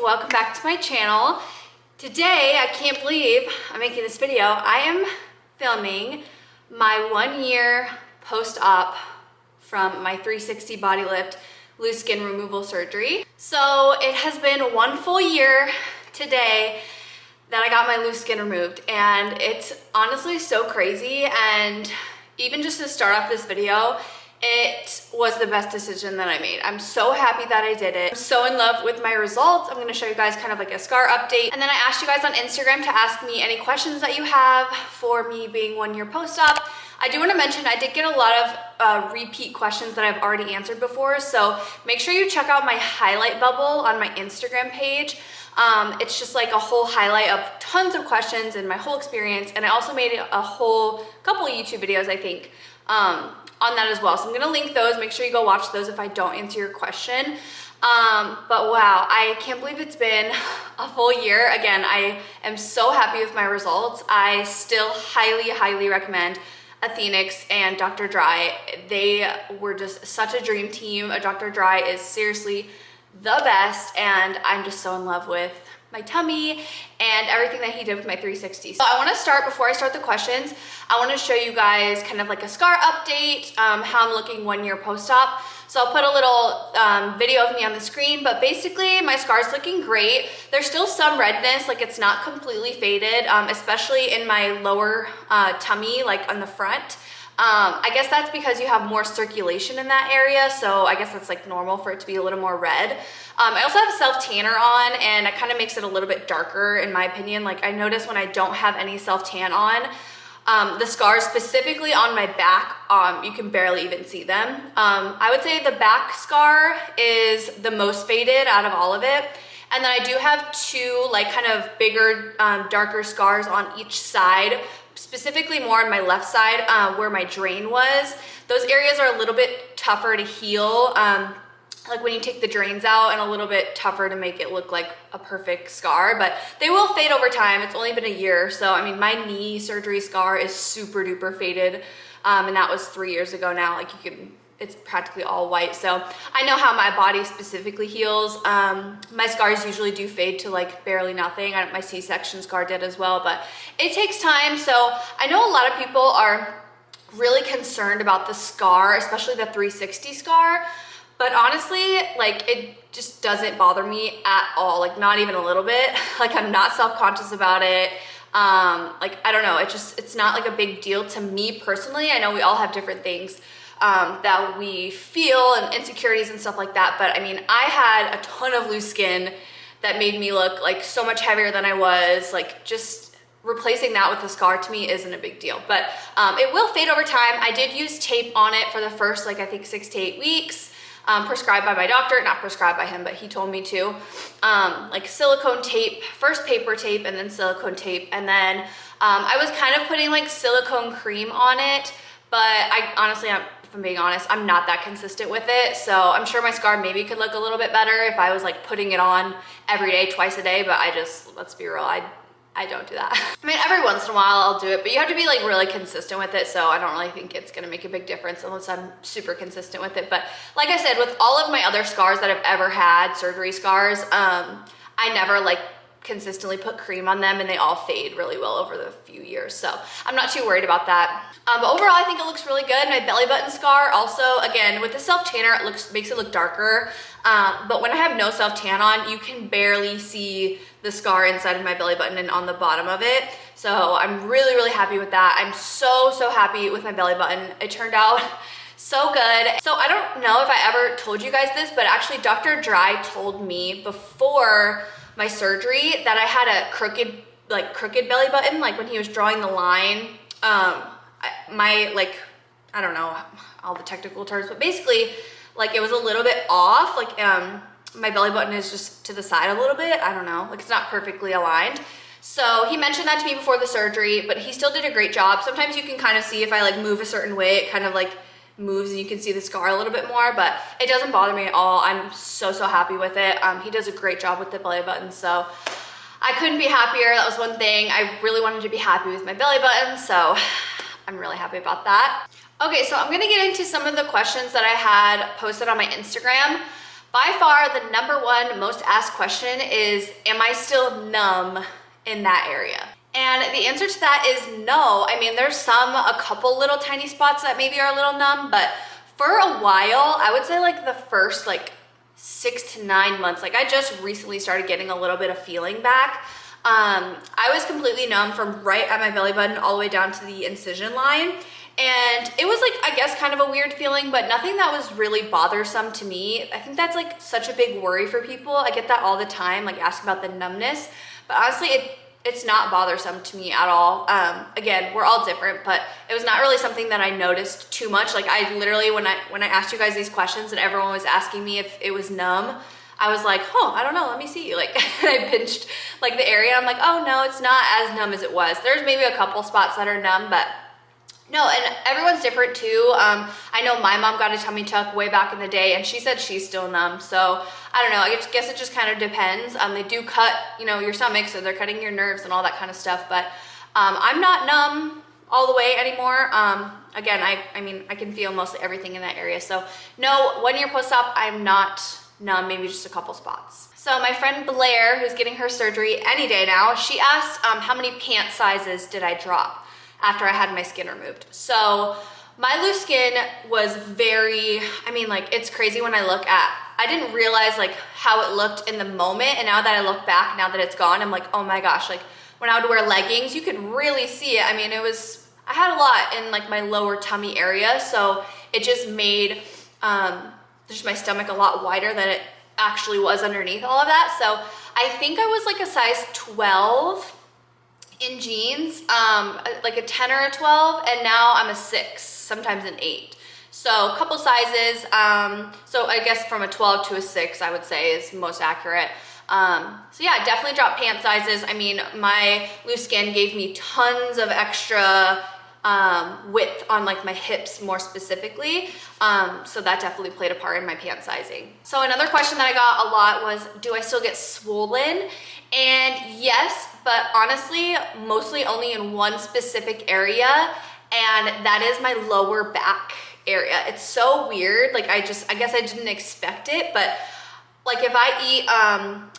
welcome back to my channel. Today, I can't believe I'm making this video. I am filming my 1 year post-op from my 360 body lift loose skin removal surgery. So it has been 1 full year today that I got my loose skin removed, and it's honestly so crazy. And even just to start off this video, it was the best decision that I made. I'm so happy that I did it. I'm so in love with my results. I'm gonna show you guys kind of like a scar update. And then I asked you guys on Instagram to ask me any questions that you have for me being 1 year post-op. I do wanna mention I did get a lot of repeat questions that I've already answered before. So make sure you check out my highlight bubble on my Instagram page. It's just like a whole highlight of tons of questions and my whole experience. And I also made a whole couple of YouTube videos, I think, on that as well. So I'm gonna link those. Make sure you go watch those if I don't answer your question. But wow, I can't believe it's been a full year. Again, I am so happy with my results. I still highly recommend Athenix and Dr. Dry. They were just such a dream team. Dr. Dry is seriously the best, and I'm just so in love with my tummy and everything that he did with my 360. So I want to start, before I start the questions, I want to show you guys kind of like a scar update, how I'm looking 1 year post-op. So I'll put a little video of me on the screen, but basically my scar's looking great. There's still some redness, like it's not completely faded, especially in my lower tummy, like on the front. I guess that's because you have more circulation in that area, so I guess that's like normal for it to be a little more red. I also have a self tanner on, and it kind of makes it a little bit darker in my opinion. Like I notice when I don't have any self tan on, the scars specifically on my back, you can barely even see them. I would say the back scar is the most faded out of all of it. And then I do have two like kind of bigger, darker scars on each side, specifically more on my left side where my drain was. Those areas are a little bit tougher to heal, like when you take the drains out, and a little bit tougher to make it look like a perfect scar, but they will fade over time. It's only been a year. So, I mean, my knee surgery scar is super duper faded. And that was 3 years ago now. Like it's practically all white. So I know how my body specifically heals. My scars usually do fade to like barely nothing. My C-section scar did as well, but it takes time. So I know a lot of people are really concerned about the scar, especially the 360 scar. But honestly, like it just doesn't bother me at all. Like not even a little bit. Like I'm not self-conscious about it. Like, I don't know. It's not like a big deal to me personally. I know we all have different things that we feel and insecurities and stuff like that. But I mean, I had a ton of loose skin that made me look like so much heavier than I was. Like just replacing that with a scar to me isn't a big deal, but it will fade over time. I did use tape on it for the first, like I think 6 to 8 weeks, prescribed by my doctor, not prescribed by him, but he told me to, like silicone tape, first paper tape and then silicone tape. And then I was kind of putting like silicone cream on it, but I honestly, if I'm being honest, I'm not that consistent with it. So I'm sure my scar maybe could look a little bit better if I was like putting it on every day, twice a day, but let's be real, I don't do that. I mean, every once in a while I'll do it, but you have to be like really consistent with it. So I don't really think it's gonna make a big difference unless I'm super consistent with it. But like I said, with all of my other scars that I've ever had, surgery scars, I never like consistently put cream on them, and they all fade really well over the few years. So I'm not too worried about that. But overall, I think it looks really good. My belly button scar also, again, with the self tanner, makes it look darker. But when I have no self tan on, you can barely see the scar inside of my belly button and on the bottom of it. So I'm really happy with that. I'm so happy with my belly button. It turned out so good. So I don't know if I ever told you guys this, but actually Dr. Dry told me before my surgery that I had a crooked belly button. Like when he was drawing the line, I don't know all the technical terms, but basically like it was a little bit off. Like my belly button is just to the side a little bit. I don't know, like it's not perfectly aligned. So he mentioned that to me before the surgery, but he still did a great job. Sometimes you can kind of see if I like move a certain way, it kind of like moves and you can see the scar a little bit more, but it doesn't bother me at all. I'm so happy with it. He does a great job with the belly button, so I couldn't be happier. That was one thing. I really wanted to be happy with my belly button, so I'm really happy about that. Okay, so I'm gonna get into some of the questions that I had posted on my Instagram. By far, the #1 most asked question is, am I still numb in that area? And the answer to that is no. I mean, there's a couple little tiny spots that maybe are a little numb, but for a while, I would say like the first like 6 to 9 months, like I just recently started getting a little bit of feeling back. I was completely numb from right at my belly button all the way down to the incision line. And it was like, I guess, kind of a weird feeling, but nothing that was really bothersome to me. I think that's like such a big worry for people. I get that all the time, like ask about the numbness, but honestly, it's not bothersome to me at all. Again, we're all different, but it was not really something that I noticed too much. Like I literally, when I asked you guys these questions and everyone was asking me if it was numb, I was like, oh, I don't know, let me see. Like I pinched like the area. I'm like, oh no, it's not as numb as it was. There's maybe a couple spots that are numb, but no, and everyone's different too. I know my mom got a tummy tuck way back in the day and she said she's still numb. So I don't know, I guess it just kind of depends. They do cut, you know, your stomach, so they're cutting your nerves and all that kind of stuff. But I'm not numb all the way anymore. Again, I mean, I can feel mostly everything in that area. So no, 1 year post-op, I'm not numb, maybe just a couple spots. So my friend Blair, who's getting her surgery any day now, she asked how many pant sizes did I drop after I had my skin removed. So my loose skin was very, I mean, like it's crazy when I look at, I didn't realize like how it looked in the moment. And now that I look back, now that it's gone, I'm like, oh my gosh, like when I would wear leggings, you could really see it. I mean, I had a lot in like my lower tummy area. So it just made just my stomach a lot wider than it actually was underneath all of that. So I think I was like a size 12 in jeans, like a 10 or a 12, and now I'm a 6, sometimes an 8. So a couple sizes, so I guess from a 12 to a 6, I would say is most accurate. So yeah, definitely dropped pant sizes. I mean, my loose skin gave me tons of extra width on like my hips more specifically. So that definitely played a part in my pant sizing. So another question that I got a lot was, do I still get swollen? And yes, but honestly, mostly only in one specific area, and that is my lower back area. It's so weird. Like I guess I didn't expect it, but like if I eat,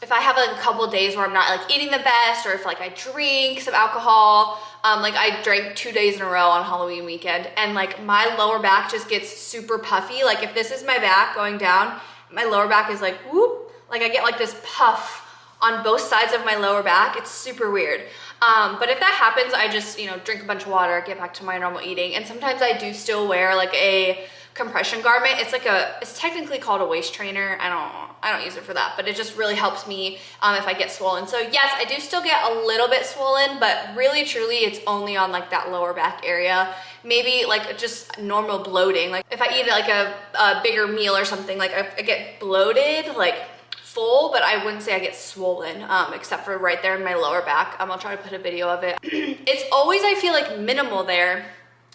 if I have like a couple of days where I'm not like eating the best, or if like I drink some alcohol, like I drank 2 days in a row on Halloween weekend, and like my lower back just gets super puffy. Like if this is my back going down, my lower back is like whoop, like I get like this puff on both sides of my lower back. It's super weird. But if that happens, I just, you know, drink a bunch of water, get back to my normal eating. And sometimes I do still wear like a compression garment. It's like it's technically called a waist trainer. I don't use it for that, but it just really helps me if I get swollen. So yes, I do still get a little bit swollen, but really truly it's only on like that lower back area. Maybe like just normal bloating. Like if I eat like a bigger meal or something, like I get bloated, like full, but I wouldn't say I get swollen, except for right there in my lower back. I'll try to put a video of it. It's always, I feel like, minimal there,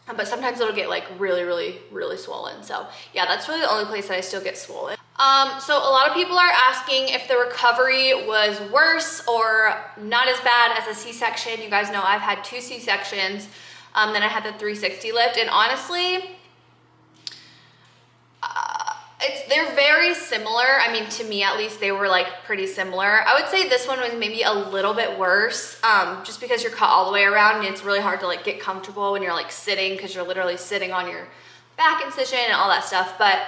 but sometimes it'll get like really, really, really swollen. So yeah, that's really the only place that I still get swollen. So a lot of people are asking if the recovery was worse or not as bad as a C-section. You guys know I've had 2 C-sections, then I had the 360 lift, and honestly, they're very similar. I mean, to me at least, they were like pretty similar. I would say this one was maybe a little bit worse, just because you're cut all the way around and it's really hard to like get comfortable when you're like sitting, because you're literally sitting on your back incision and all that stuff. But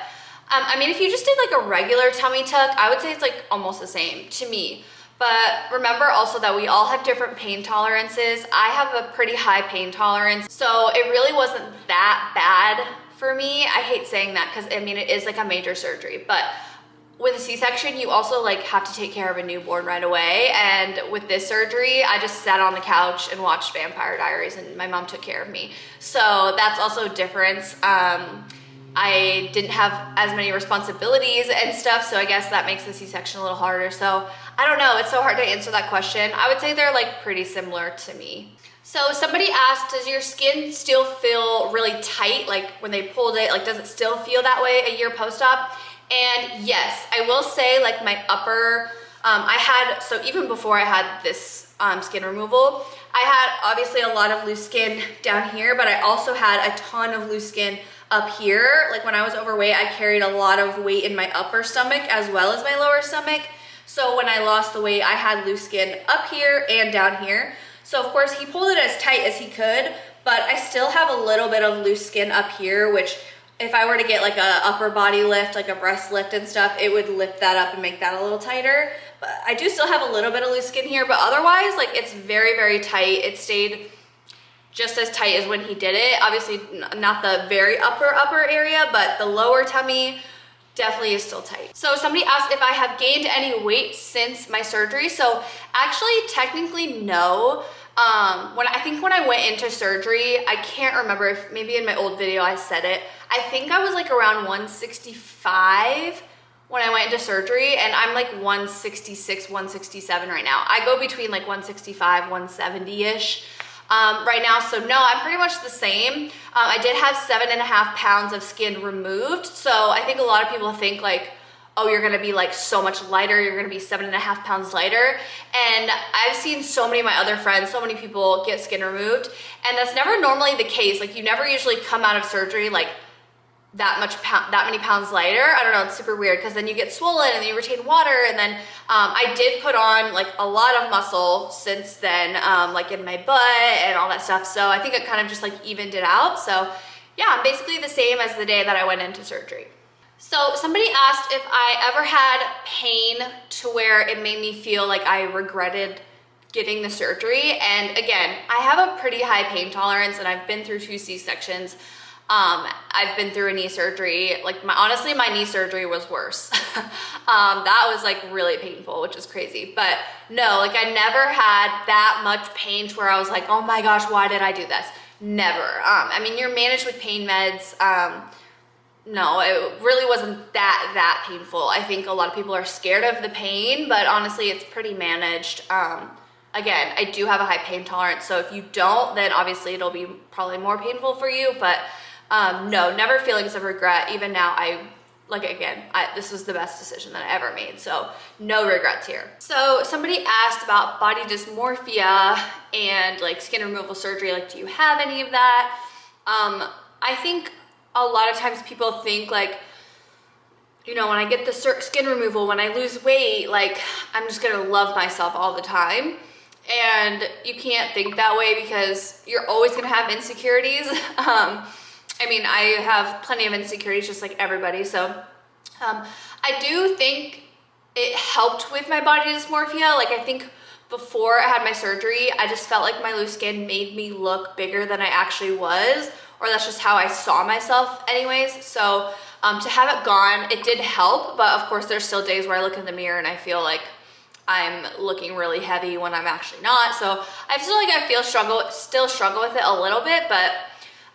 I mean, if you just did like a regular tummy tuck, I would say it's like almost the same to me. But remember also that we all have different pain tolerances. I have a pretty high pain tolerance, so it really wasn't that bad for me. I hate saying that because I mean, it is like a major surgery, but with a C-section, you also like have to take care of a newborn right away. And with this surgery, I just sat on the couch and watched Vampire Diaries and my mom took care of me. So that's also a difference. I didn't have as many responsibilities and stuff, so I guess that makes the C-section a little harder. So I don't know, it's so hard to answer that question. I would say they're like pretty similar to me. So somebody asked, does your skin still feel really tight? Like when they pulled it, like does it still feel that way a year post-op? And yes, I will say like my upper, so even before I had this skin removal, I had obviously a lot of loose skin down here, but I also had a ton of loose skin up here. Like when I was overweight, I carried a lot of weight in my upper stomach as well as my lower stomach. So when I lost the weight, I had loose skin up here and down here. So of course he pulled it as tight as he could, but I still have a little bit of loose skin up here, which if I were to get like a upper body lift, like a breast lift and stuff, it would lift that up and make that a little tighter. But I do still have a little bit of loose skin here, but otherwise, like it's very, very tight. It stayed just as tight as when he did it. Obviously not the very upper area, but the lower tummy definitely is still tight. So somebody asked if I have gained any weight since my surgery. So actually, technically no. I think when I went into surgery, I can't remember if maybe in my old video I said it. I think I was like around 165 when I went into surgery, and I'm like 166, 167 right now. I go between like 165, 170-ish right now. So no, I'm pretty much the same. I did have 7.5 pounds of skin removed. So I think a lot of people think like, oh, you're gonna be like so much lighter, you're gonna be 7.5 pounds lighter. And I've seen so many of my other friends, so many people get skin removed, and that's never normally the case. Like you never usually come out of surgery like that many pounds lighter. I don't know, it's super weird because then you get swollen and then you retain water, and then I did put on like a lot of muscle since then, like in my butt and all that stuff. So I think it kind of just like evened it out. So yeah, I'm basically the same as the day that I went into surgery. So somebody asked if I ever had pain to where it made me feel like I regretted getting the surgery. And again, I have a pretty high pain tolerance, and I've been through 2 C-sections. I've been through a knee surgery. Like honestly, my knee surgery was worse. That was like really painful, which is crazy. But no, like I never had that much pain to where I was like, oh my gosh, why did I do this? Never. I mean, you're managed with pain meds. No, it really wasn't that painful. I think a lot of people are scared of the pain, but honestly, it's pretty managed. Again, I do have a high pain tolerance, so if you don't, then obviously it'll be probably more painful for you, but no, never feelings of regret. Even now, this was the best decision that I ever made, so no regrets here. So somebody asked about body dysmorphia and like skin removal surgery, like do you have any of that? I think a lot of times people think like, you know, when I get the skin removal, when I lose weight, like I'm just gonna love myself all the time. And you can't think that way because you're always gonna have insecurities. I mean, I have plenty of insecurities just like everybody. So I do think it helped with my body dysmorphia. Like I think before I had my surgery, I just felt like my loose skin made me look bigger than I actually was, or that's just how I saw myself anyways. So to have it gone, it did help, but of course there's still days where I look in the mirror and I feel like I'm looking really heavy when I'm actually not. So I feel like I still struggle with it a little bit, but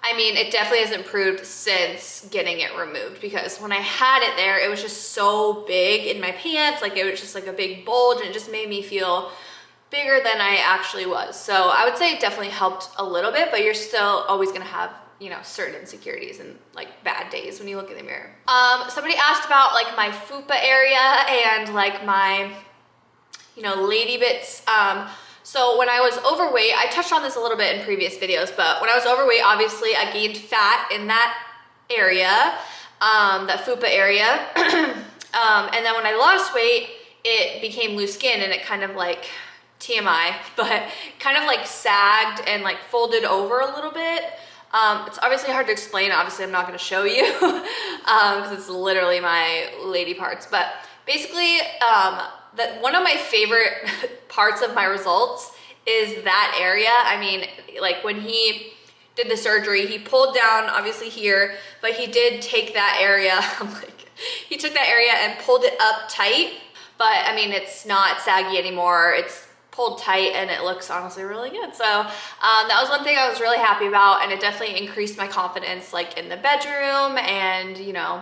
I mean, it definitely has improved since getting it removed, because when I had it there, it was just so big in my pants. Like it was just like a big bulge, and it just made me feel bigger than I actually was. So I would say it definitely helped a little bit, but you're still always gonna have, you know, certain insecurities and like bad days when you look in the mirror. Somebody asked about like my fupa area and like my, you know, lady bits. So when I was overweight, I touched on this a little bit in previous videos, but when I was overweight, obviously I gained fat in that area, that fupa area. And then when I lost weight, it became loose skin, and it kind of like, TMI, but kind of like sagged and like folded over a little bit. It's obviously hard to explain. Obviously I'm not gonna show you because it's literally my lady parts, but basically one of my favorite parts of my results is that area. I mean, like when he did the surgery, he pulled down obviously here, but he did take that area, he took that area and pulled it up tight, but I mean, it's not saggy anymore. It's pulled tight and it looks honestly really good. So that was one thing I was really happy about, and it definitely increased my confidence like in the bedroom, and you know,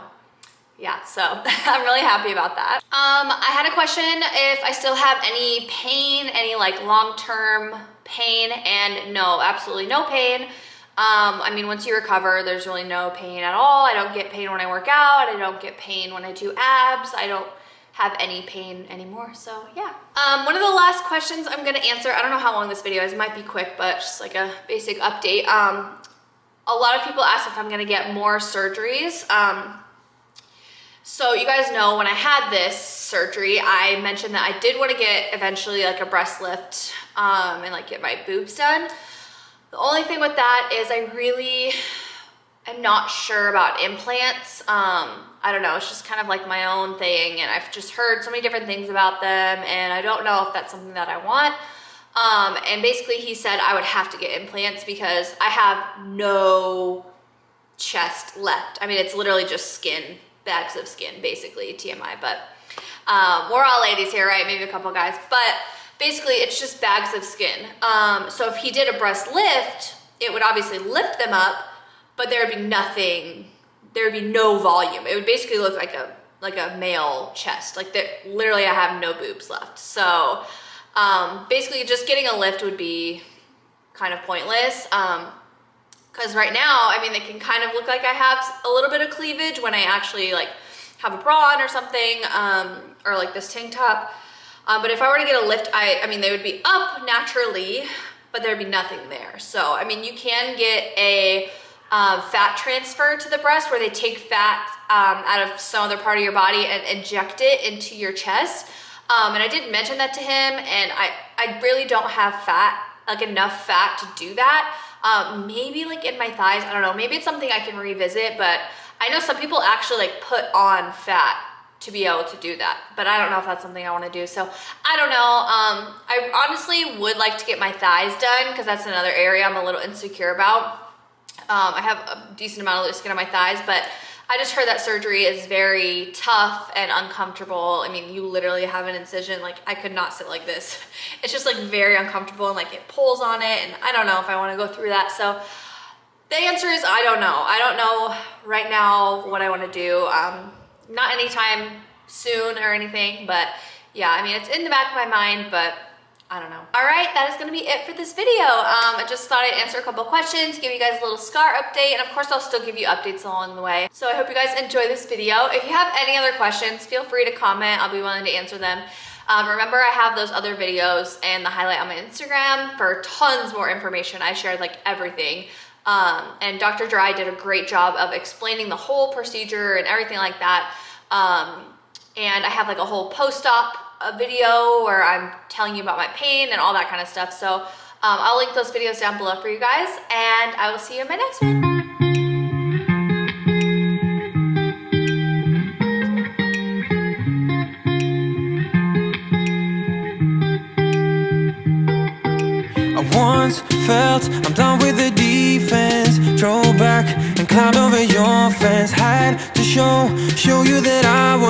yeah, so I'm really happy about that. I had a question if I still have any pain, any like long-term pain, and no, absolutely no pain. I mean, once you recover, there's really no pain at all. I don't get pain when I work out. I don't get pain when I do abs. I don't have any pain anymore, so yeah. One of the last questions I'm gonna answer, I don't know how long this video is, it might be quick, but just like a basic update. A lot of people ask if I'm gonna get more surgeries. So you guys know when I had this surgery, I mentioned that I did want to get eventually like a breast lift and like get my boobs done. The only thing with that is I really am not sure about implants. I don't know, it's just kind of like my own thing, and I've just heard so many different things about them, and I don't know if that's something that I want. And basically he said I would have to get implants because I have no chest left. I mean, it's literally just skin, bags of skin, basically, TMI, but we're all ladies here, right? Maybe a couple guys, but basically it's just bags of skin. So if he did a breast lift, it would obviously lift them up, but there would be nothing, there would be no volume. It would basically look like a male chest. Like literally I have no boobs left. So basically just getting a lift would be kind of pointless. Because right now, I mean, it can kind of look like I have a little bit of cleavage when I actually like have a bra on or something, or like this tank top. But if I were to get a lift, I mean, they would be up naturally, but there'd be nothing there. So, I mean, you can get a fat transfer to the breast where they take fat out of some other part of your body and inject it into your chest. And I did mention that to him, and I really don't have fat, like enough fat to do that. Maybe like in my thighs, I don't know, maybe it's something I can revisit, but I know some people actually like put on fat to be able to do that, but I don't know if that's something I want to do. So I don't know. I honestly would like to get my thighs done because that's another area I'm a little insecure about. I have a decent amount of loose skin on my thighs, but I just heard that surgery is very tough and uncomfortable. I mean, you literally have an incision. Like, I could not sit like this. It's just like very uncomfortable, and like it pulls on it, and I don't know if I want to go through that. So the answer is I don't know. I don't know right now what I want to do. Not anytime soon or anything, but yeah, I mean, it's in the back of my mind, but I don't know. All right, that is gonna be it for this video. I just thought I'd answer a couple questions, give you guys a little scar update, and of course I'll still give you updates along the way. So I hope you guys enjoy this video. If you have any other questions, feel free to comment. I'll be willing to answer them. Remember, I have those other videos and the highlight on my Instagram for tons more information. I shared like everything. And Dr. Dry did a great job of explaining the whole procedure and everything like that. And I have like a whole post-op video where I'm telling you about my pain and all that kind of stuff. So I'll link those videos down below for you guys, and I will see you in my next one. I once felt I'm done with the defense. Drove back and climbed over your fence. Had to show you that I was